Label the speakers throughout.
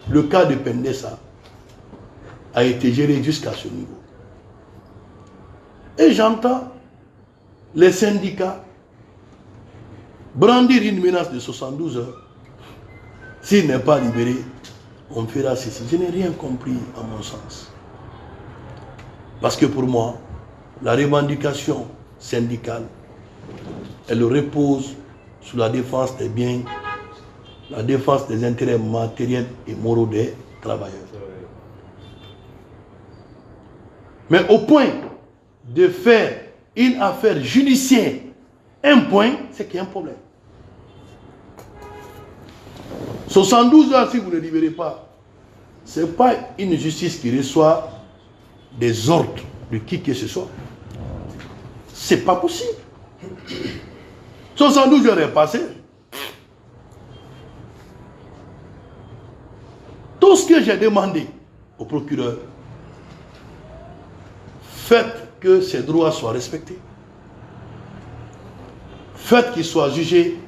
Speaker 1: le cas de Pendessa a été géré jusqu'à ce niveau. Et j'entends les syndicats brandir une menace de 72 heures. S'il n'est pas libéré, on fera ceci. Je n'ai rien compris à mon sens. Parce que pour moi, la revendication syndicale, elle repose sur la défense des biens, la défense des intérêts matériels et moraux des travailleurs. Mais au point de faire une affaire judiciaire un point, c'est qu'il y a un problème. 72 heures, si vous ne libérez pas, ce n'est pas une justice qui reçoit des ordres de qui que ce soit. Ce n'est pas possible. 72 heures est passé. Tout ce que j'ai demandé au procureur, faites que ses droits soient respectés. Faites qu'il soit jugé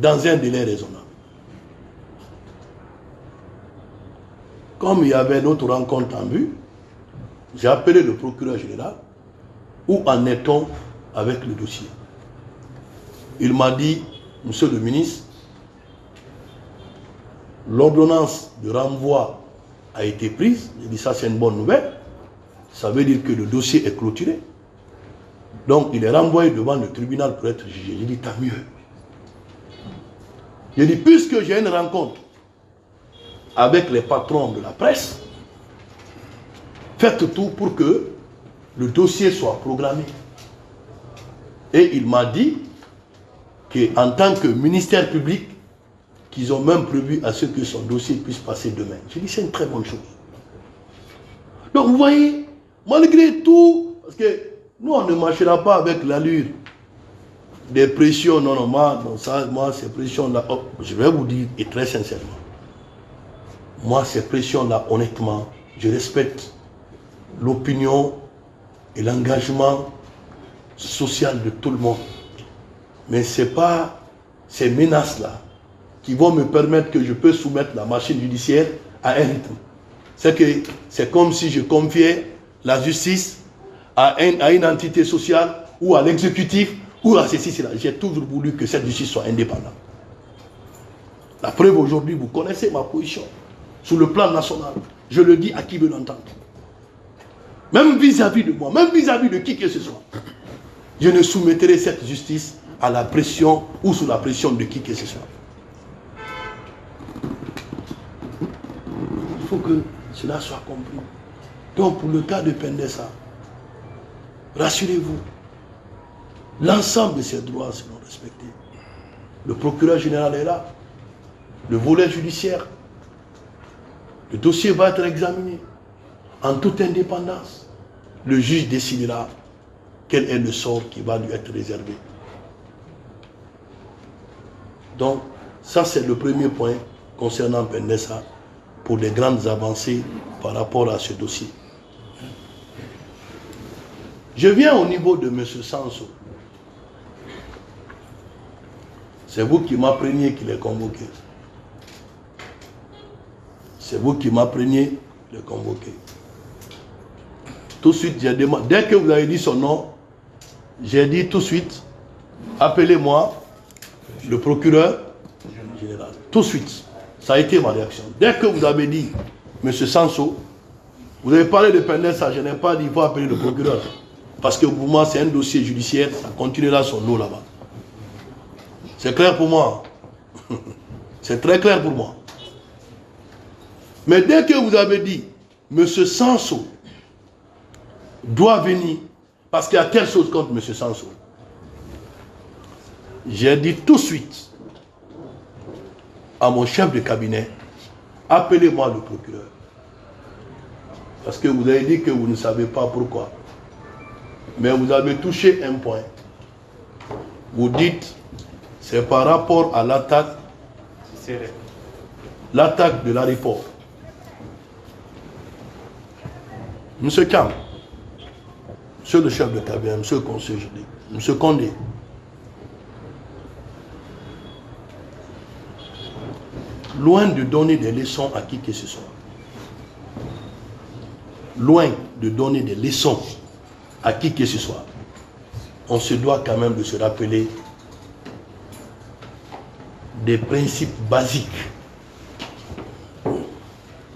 Speaker 1: dans un délai raisonnable. Comme il y avait notre rencontre en vue, j'ai appelé le procureur général. Où en est-on avec le dossier? Il m'a dit, monsieur le ministre, l'ordonnance de renvoi a été prise. J'ai dit, ça c'est une bonne nouvelle. Ça veut dire que le dossier est clôturé. Donc il est renvoyé devant le tribunal pour être jugé. J'ai dit, tant mieux. J'ai dit, puisque j'ai une rencontre avec les patrons de la presse, faites tout pour que le dossier soit programmé. Et il m'a dit qu'en tant que ministère public, qu'ils ont même prévu à ce que son dossier puisse passer demain. J'ai dit, c'est une très bonne chose. Donc vous voyez, malgré tout, parce que nous on ne marchera pas avec l'allure des pressions, non, moi ces pressions-là, je vais vous dire, et très sincèrement, moi ces pressions-là, honnêtement, je respecte l'opinion et l'engagement social de tout le monde. Mais ce n'est pas ces menaces-là qui vont me permettre que je peux soumettre la machine judiciaire à un rythme. C'est comme si je confiais la justice à une entité sociale ou à l'exécutif ou à ceci, cela. J'ai toujours voulu que cette justice soit indépendante. La preuve aujourd'hui, vous connaissez ma position sur le plan national. Je le dis à qui veut l'entendre. Même vis-à-vis de moi, même vis-à-vis de qui que ce soit. Je ne soumettrai cette justice à la pression ou sous la pression de qui que ce soit. Il faut que cela soit compris. Donc pour le cas de Pendessa, rassurez-vous, l'ensemble de ces droits seront respectés. Le procureur général est là, le volet judiciaire, le dossier va être examiné en toute indépendance. Le juge décidera quel est le sort qui va lui être réservé. Donc, ça c'est le premier point concernant Pendessa pour les grandes avancées par rapport à ce dossier. Je viens au niveau de M. Sanso. C'est vous qui m'appreniez qu'il est convoqué. C'est vous qui m'appreniez de le convoquer. Tout de suite, j'ai demandé, dès que vous avez dit son nom, j'ai dit tout de suite, appelez-moi le procureur général. Tout de suite. Ça a été ma réaction. Dès que vous avez dit, M. Sanso, vous avez parlé de Pendessa, je n'ai pas dit, il faut appeler le procureur. Parce que pour moi, c'est un dossier judiciaire, ça continuera son lot là-bas. C'est clair pour moi. C'est très clair pour moi. Mais dès que vous avez dit, M. Sanso doit venir, parce qu'il y a quelque chose contre M. Sanso, j'ai dit tout de suite à mon chef de cabinet, appelez-moi le procureur. Parce que vous avez dit que vous ne savez pas pourquoi. Mais vous avez touché un point. Vous dites, c'est par rapport à l'attaque de l'aéroport. Monsieur Kam, monsieur le chef de cabinet, monsieur le conseiller juridique, monsieur Condé, loin de donner des leçons à qui que ce soit, loin de donner des leçons à qui que ce soit, on se doit quand même de se rappeler des principes basiques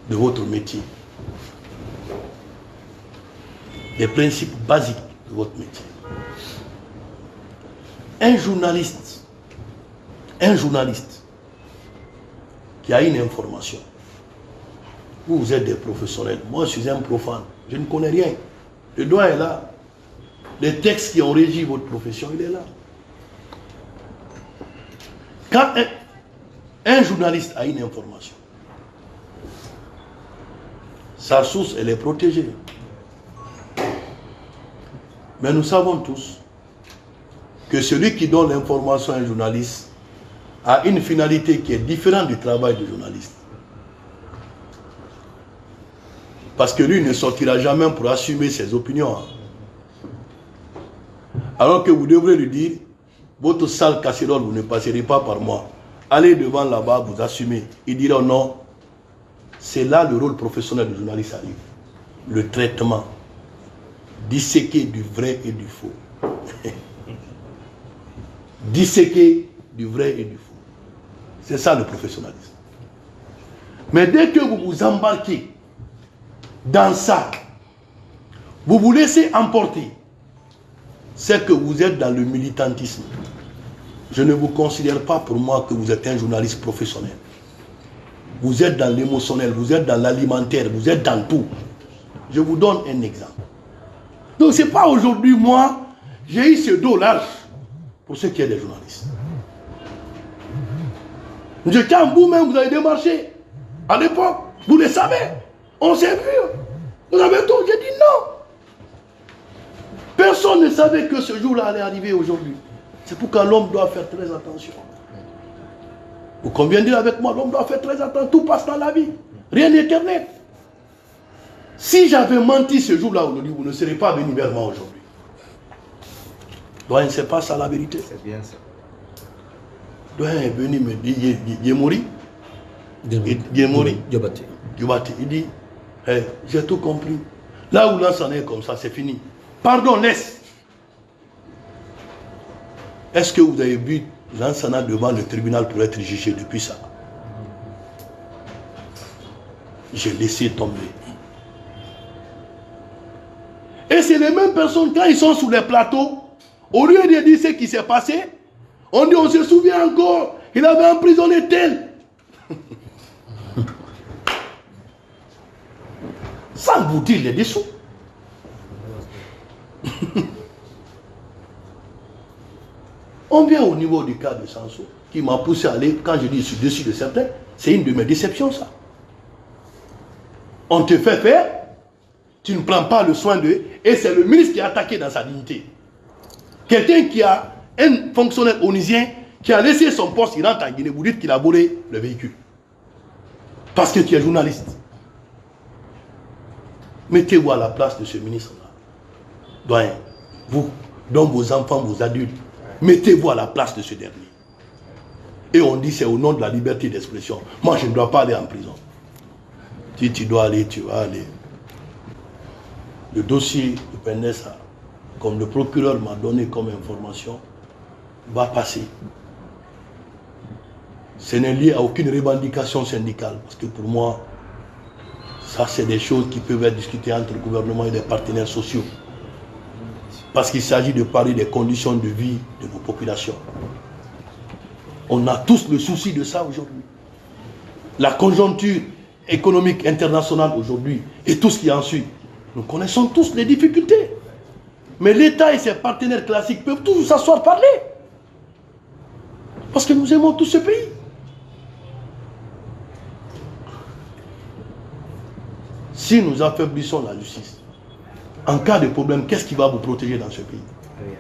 Speaker 1: de votre métier. Des principes basiques de votre métier. Un journaliste qui a une information, vous êtes des professionnels, moi je suis un profane, je ne connais rien, le droit est là, les textes qui ont régi votre profession, il est là. Quand un journaliste a une information, sa source, elle est protégée. Mais nous savons tous que celui qui donne l'information à un journaliste a une finalité qui est différente du travail du journaliste. Parce que lui ne sortira jamais pour assumer ses opinions. Alors que vous devrez lui dire, votre sale casserole, vous ne passerez pas par moi. Allez devant là-bas, vous assumez. Il dira non. C'est là le rôle professionnel du journaliste arrive. Le traitement. Disséquer du vrai et du faux. Disséquer du vrai et du faux. C'est ça le professionnalisme. Mais dès que vous vous embarquez dans ça, vous vous laissez emporter, c'est que vous êtes dans le militantisme. Je ne vous considère pas pour moi que vous êtes un journaliste professionnel. Vous êtes dans l'émotionnel, vous êtes dans l'alimentaire, vous êtes dans tout. Je vous donne un exemple. Donc ce n'est pas aujourd'hui, moi, j'ai eu ce dos large pour ceux qui sont des journalistes. Quand vous-même, vous avez démarché, à l'époque, vous le savez, on s'est vu, vous avez tout, j'ai dit non. Personne ne savait que ce jour-là allait arriver aujourd'hui. C'est pourquoi l'homme doit faire très attention. Vous conviendrez dire avec moi, l'homme doit faire très attention, tout passe dans la vie, rien n'est éternel. Si j'avais menti ce jour-là aujourd'hui, vous ne serez pas venu vers moi aujourd'hui. Doyen, c'est pas ça la vérité. C'est bien ça. Doyen est venu me dire, Yemori, Diobati. Il dit, hey, j'ai tout compris. Là où là, c'en est comme ça, c'est fini. Pardon, laisse. Est-ce que vous avez vu Jean Sana devant le tribunal pour être jugé depuis ça? J'ai laissé tomber. Et c'est les mêmes personnes, quand ils sont sur les plateaux, au lieu de dire ce qui s'est passé, on dit, on se souvient encore, il avait emprisonné tel. Sans vous dire les dessous. On vient au niveau du cas de Sanso, qui m'a poussé à aller, quand je dis je suis dessus de certains, c'est une de mes déceptions, ça. On te fait faire, tu ne prends pas le soin d'eux, et c'est le ministre qui est attaqué dans sa dignité. Quelqu'un qui a un fonctionnaire onusien qui a laissé son poste, il rentre en Guinée, vous dites qu'il a volé le véhicule. Parce que tu es journaliste. Mettez-vous à la place de ce ministre-là. Doyen, vous, dont vos enfants, vos adultes, mettez-vous à la place de ce dernier. Et on dit c'est au nom de la liberté d'expression. Moi, je ne dois pas aller en prison. Si tu dois aller, tu vas aller. Le dossier de Pendessa, comme le procureur m'a donné comme information, va passer. Ce n'est lié à aucune revendication syndicale. Parce que pour moi, ça c'est des choses qui peuvent être discutées entre le gouvernement et les partenaires sociaux. Parce qu'il s'agit de parler des conditions de vie de nos populations. On a tous le souci de ça aujourd'hui. La conjoncture économique internationale aujourd'hui et tout ce qui en suit. Nous connaissons tous les difficultés. Mais l'État et ses partenaires classiques peuvent tous s'asseoir parler. Parce que nous aimons tout ce pays. Si nous affaiblissons la justice, en cas de problème, qu'est-ce qui va vous protéger dans ce pays? Rien.